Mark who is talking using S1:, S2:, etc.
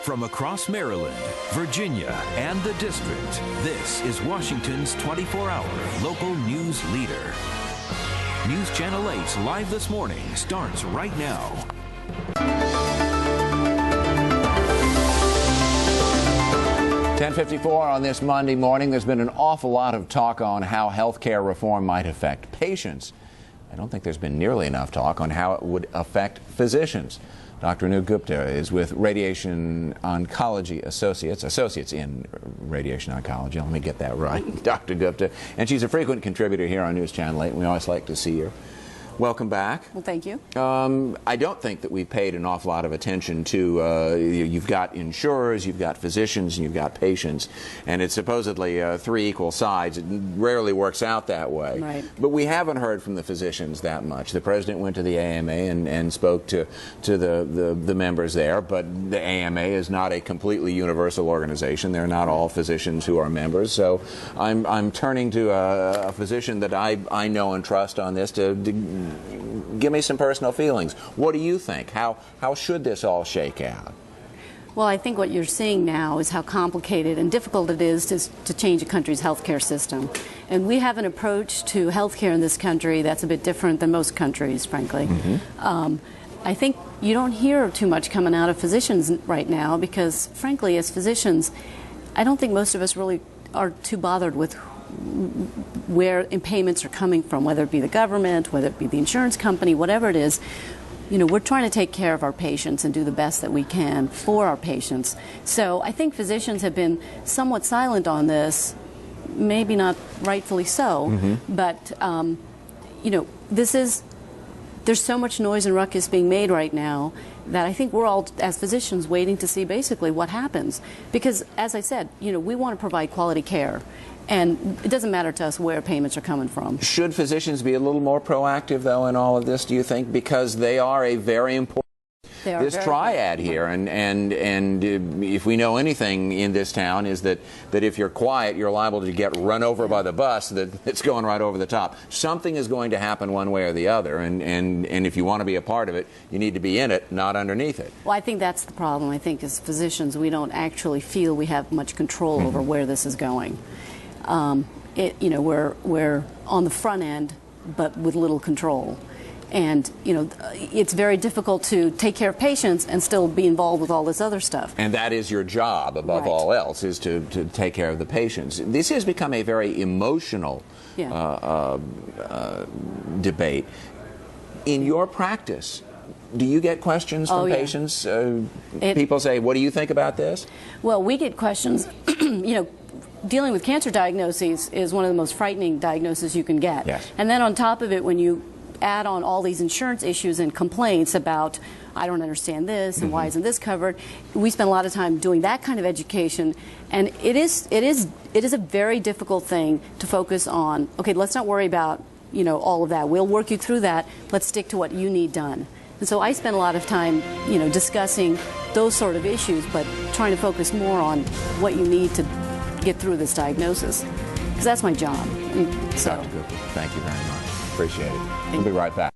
S1: From across Maryland, Virginia, and the District, this is Washington's 24-hour local news leader. News Channel 8's Live This Morning starts right now.
S2: (10:54) on this Monday morning. There's been an awful lot of talk on how health care reform might affect patients. I don't think there's been nearly enough talk on how it would affect physicians. Dr. Anu Gupta is with Radiation Oncology Associates in Radiation Oncology. Let me get that right, Dr. Gupta. And she's a frequent contributor here on News Channel 8, and we always like to see her. Welcome back.
S3: Well, thank you.
S2: I don't think that we've paid an awful lot of attention to, you've got insurers, you've got physicians, and you've got patients, and it's supposedly three equal sides. It rarely works out that way.
S3: Right.
S2: But we haven't heard from the physicians that much. The president went to the AMA and spoke to the members there, but the AMA is not a completely universal organization. They're not all physicians who are members. So I'm turning to a physician that I know and trust on this to give me some personal feelings. What do you think? How should this all shake out?
S3: Well, I think what you're seeing now is how complicated and difficult it is to change a country's healthcare system. And we have an approach to healthcare in this country that's a bit different than most countries, frankly. Mm-hmm. I think you don't hear too much coming out of physicians right now because, frankly, as physicians, I don't think most of us really are too bothered with where payments are coming from, whether it be the government, whether it be the insurance company, whatever it is. You know, we're trying to take care of our patients and do the best that we can for our patients. So I think physicians have been somewhat silent on this, maybe not rightfully so, mm-hmm. but, you know, there's so much noise and ruckus being made right now that I think we're all, as physicians, waiting to see basically what happens. Because, as I said, you know, we want to provide quality care. And it doesn't matter to us where payments are coming from. Should
S2: physicians be a little more proactive, though, in all of this, do you think? Because they are a very important... This triad here, and if we know anything in this town is that if you're quiet, you're liable to get run over by the bus that's going right over the top. Something is going to happen one way or the other, and if you want to be a part of it, you need to be in it, not underneath it.
S3: Well, I think that's the problem. I think as physicians, we don't actually feel we have much control over where this is going. You know, we're on the front end, but with little control. And, you know, it's very difficult to take care of patients and still be involved with all this other stuff.
S2: And that is your job, above all else, is to take care of the patients. This has become a very emotional debate. In your practice, do you get questions from patients? People say, what do you think about this?
S3: Well, we get questions, you know, dealing with cancer diagnoses is one of the most frightening diagnoses you can get.
S2: Yes.
S3: And then on top of it, when you add on all these insurance issues and complaints about, I don't understand this and why isn't this covered, we spend a lot of time doing that kind of education. And it is a very difficult thing to focus on. Okay, let's not worry about, you know, all of that. We'll work you through that. Let's stick to what you need done. And so I spend a lot of time, you know, discussing those sort of issues, but trying to focus more on what you need to get through this diagnosis, because that's my job. So.
S2: Dr. Gupta, thank you very much. Appreciate it. We'll be right back.